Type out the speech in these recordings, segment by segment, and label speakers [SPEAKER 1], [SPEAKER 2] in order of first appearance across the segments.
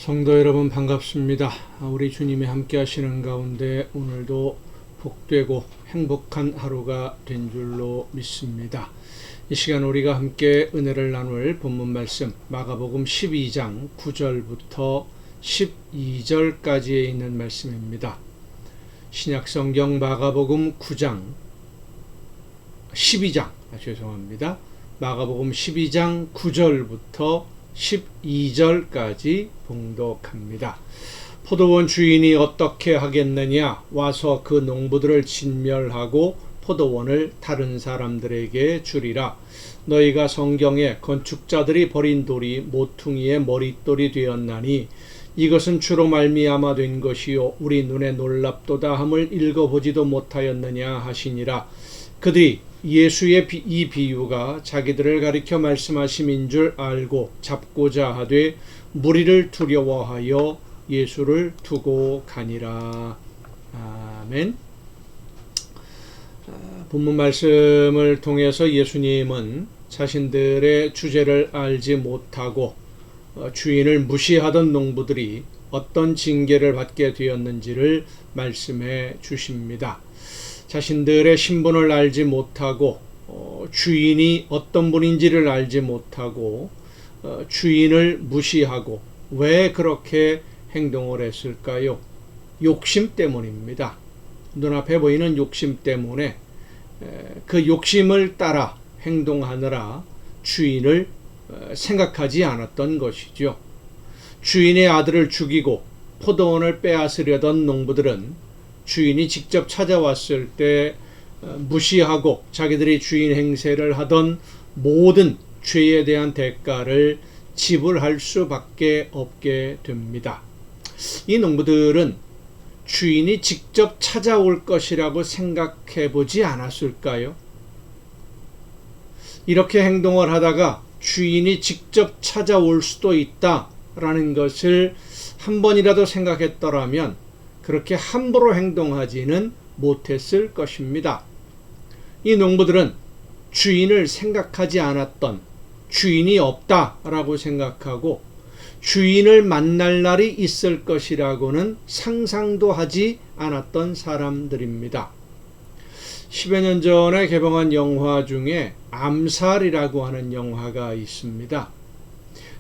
[SPEAKER 1] 성도 여러분 반갑습니다. 우리 주님이 함께 하시는 가운데 오늘도 복되고 행복한 하루가 된 줄로 믿습니다. 이 시간 우리가 함께 은혜를 나눌 본문 말씀 마가복음 12장 9절부터 12절까지에 있는 말씀입니다. 신약성경 마가복음 9장 12장 마가복음 12장 9절부터 12절까지 봉독합니다. 포도원 주인이 어떻게 하겠느냐? 와서 그 농부들을 진멸하고 포도원을 다른 사람들에게 주리라. 너희가 성경에 건축자들이 버린 돌이 모퉁이의 머릿돌이 되었나니 이것은 주로 말미암아 된 것이요 우리 눈에 놀랍도다 함을 읽어보지도 못하였느냐 하시니라. 그들이 예수의 이 비유가 자기들을 가리켜 말씀하심인 줄 알고 잡고자 하되 무리를 두려워하여 예수를 두고 가니라. 아멘. 본문 말씀을 통해서 예수님은 자신들의 주제를 알지 못하고 주인을 무시하던 농부들이 어떤 징계를 받게 되었는지를 말씀해 주십니다. 자신들의 신분을 알지 못하고 주인이 어떤 분인지를 알지 못하고 주인을 무시하고 왜 그렇게 행동을 했을까요? 욕심 때문입니다. 눈앞에 보이는 욕심 때문에 그 욕심을 따라 행동하느라 주인을 생각하지 않았던 것이죠. 주인의 아들을 죽이고 포도원을 빼앗으려던 농부들은 주인이 직접 찾아왔을 때 무시하고 자기들이 주인 행세를 하던 모든 죄에 대한 대가를 지불할 수밖에 없게 됩니다. 이 농부들은 주인이 직접 찾아올 것이라고 생각해 보지 않았을까요? 이렇게 행동을 하다가 주인이 직접 찾아올 수도 있다라는 것을 한 번이라도 생각했더라면 그렇게 함부로 행동하지는 못했을 것입니다. 이 농부들은 주인을 생각하지 않았던, 주인이 없다라고 생각하고 주인을 만날 날이 있을 것이라고는 상상도 하지 않았던 사람들입니다. 10여 년 전에 개봉한 영화 중에 암살이라고 하는 영화가 있습니다.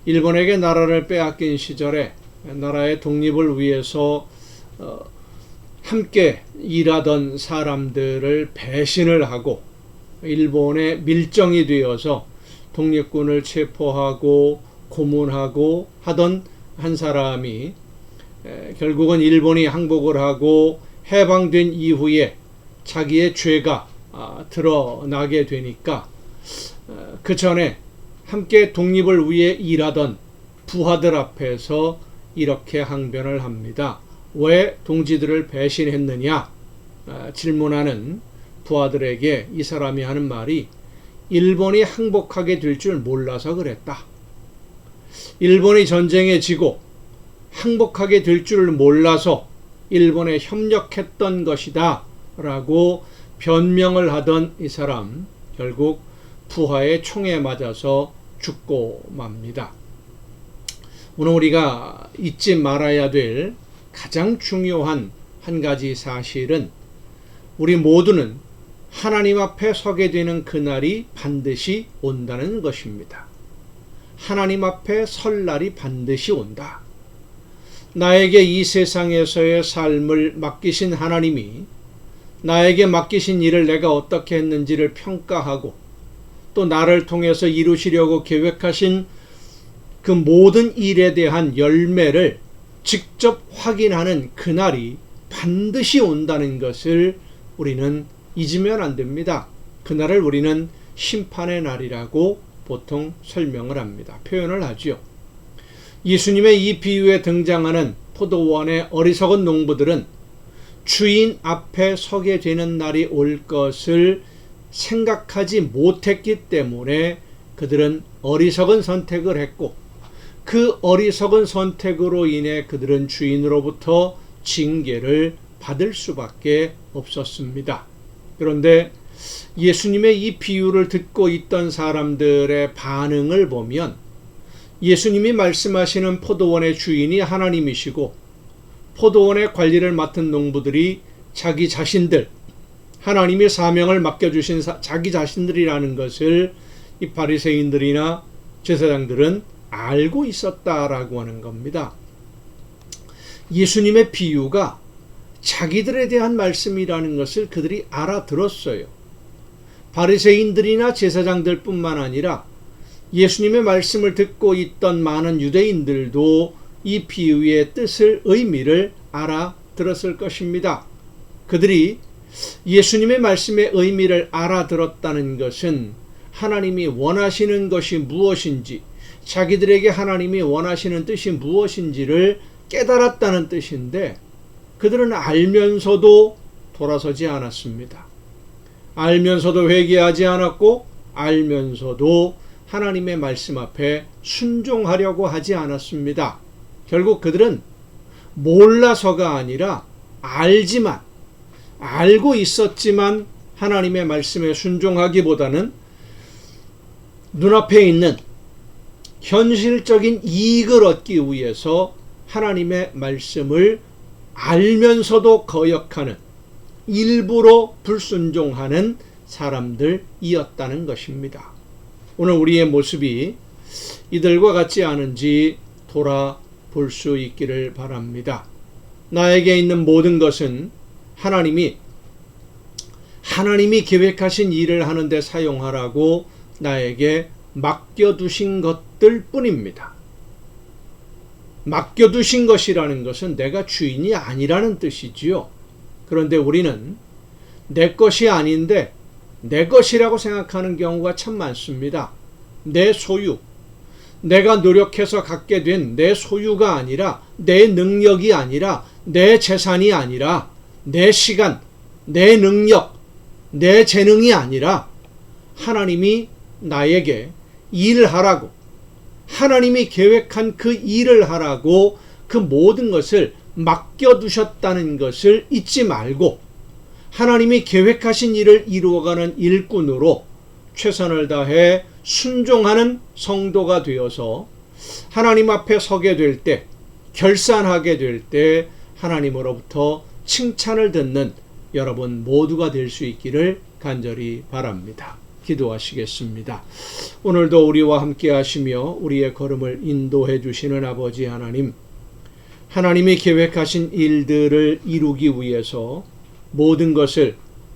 [SPEAKER 1] 일본에게 나라를 빼앗긴 시절에 나라의 독립을 위해서 함께 일하던 사람들을 배신을 하고 일본에 밀정이 되어서 독립군을 체포하고 고문하고 하던 한 사람이 결국은 일본이 항복을 하고 해방된 이후에 자기의 죄가 드러나게 되니까 그 전에 함께 독립을 위해 일하던 부하들 앞에서 이렇게 항변을 합니다. 왜 동지들을 배신했느냐? 질문하는 부하들에게 이 사람이 하는 말이 일본이 항복하게 될 줄 몰라서 그랬다. 일본이 전쟁에 지고 항복하게 될 줄 몰라서 일본에 협력했던 것이다 라고 변명을 하던 이 사람 결국 부하의 총에 맞아서 죽고 맙니다. 오늘 우리가 잊지 말아야 될 가장 중요한 한 가지 사실은 우리 모두는 하나님 앞에 서게 되는 그날이 반드시 온다는 것입니다. 하나님 앞에 설 날이 반드시 온다. 나에게 이 세상에서의 삶을 맡기신 하나님이 나에게 맡기신 일을 내가 어떻게 했는지를 평가하고 또 나를 통해서 이루시려고 계획하신 그 모든 일에 대한 열매를 직접 확인하는 그날이 반드시 온다는 것을 우리는 잊으면 안 됩니다. 그날을 우리는 심판의 날이라고 보통 설명을 합니다. 표현을 하죠. 예수님의 이 비유에 등장하는 포도원의 어리석은 농부들은 주인 앞에 서게 되는 날이 올 것을 생각하지 못했기 때문에 그들은 어리석은 선택을 했고 그 어리석은 선택으로 인해 그들은 주인으로부터 징계를 받을 수밖에 없었습니다. 그런데 예수님의 이 비유를 듣고 있던 사람들의 반응을 보면 예수님이 말씀하시는 포도원의 주인이 하나님이시고 포도원의 관리를 맡은 농부들이 자기 자신들, 하나님이 사명을 맡겨주신 자기 자신들이라는 것을 이 바리새인들이나 제사장들은 알고 있었다라고 하는 겁니다. 예수님의 비유가 자기들에 대한 말씀이라는 것을 그들이 알아들었어요. 바리새인들이나 제사장들 뿐만 아니라 예수님의 말씀을 듣고 있던 많은 유대인들도 이 비유의 뜻을, 의미를 알아들었을 것입니다. 그들이 예수님의 말씀의 의미를 알아들었다는 것은 하나님이 원하시는 것이 무엇인지, 자기들에게 하나님이 원하시는 뜻이 무엇인지를 깨달았다는 뜻인데, 그들은 알면서도 돌아서지 않았습니다. 알면서도 회개하지 않았고, 알면서도 하나님의 말씀 앞에 순종하려고 하지 않았습니다. 결국 그들은 몰라서가 아니라 알고 있었지만 하나님의 말씀에 순종하기보다는 눈앞에 있는 현실적인 이익을 얻기 위해서 하나님의 말씀을 알면서도 거역하는, 일부러 불순종하는 사람들이었다는 것입니다. 오늘 우리의 모습이 이들과 같지 않은지 돌아볼 수 있기를 바랍니다. 나에게 있는 모든 것은 하나님이 계획하신 일을 하는데 사용하라고 나에게 맡겨두신 것들 뿐입니다. 맡겨두신 것이라는 것은 내가 주인이 아니라는 뜻이지요. 그런데 우리는 내 것이 아닌데 내 것이라고 생각하는 경우가 참 많습니다. 내 소유, 내가 노력해서 갖게 된 내 소유가 아니라, 내 능력이 아니라, 내 재산이 아니라, 내 시간, 내 능력, 내 재능이 아니라 하나님이 나에게 일하라고, 하나님이 계획한 그 일을 하라고 그 모든 것을 맡겨두셨다는 것을 잊지 말고 하나님이 계획하신 일을 이루어가는 일꾼으로 최선을 다해 순종하는 성도가 되어서 하나님 앞에 서게 될 때, 결산하게 될 때 하나님으로부터 칭찬을 듣는 여러분 모두가 될 수 있기를 간절히 바랍니다. 기도하시겠습니다. 오늘도 우리와 함께 하시며 우리의 걸음을 인도해 주시는 아버지 하나님, 하나님이 계획하신 일들을 이루기 위해서 모든 것을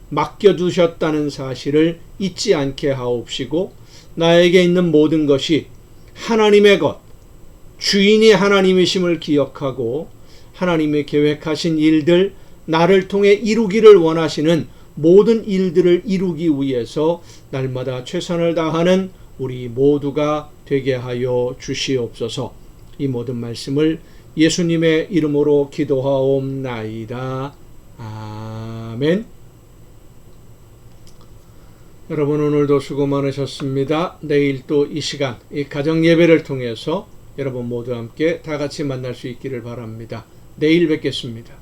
[SPEAKER 1] 맡겨두셨다는 사실을 잊지 않게 하옵시고, 나에게 있는 모든 것이 하나님의 것, 주인이 하나님이심을 기억하고 하나님이 계획하신 일들, 나를 통해 이루기를 원하시는 모든 일들을 이루기 위해서 날마다 최선을 다하는 우리 모두가 되게 하여 주시옵소서. 이 모든 말씀을 예수님의 이름으로 기도하옵나이다. 아멘. 여러분 오늘도 수고 많으셨습니다. 내일 또 이 시간, 이 가정 예배를 통해서 여러분 모두 함께 다 같이 만날 수 있기를 바랍니다. 내일 뵙겠습니다.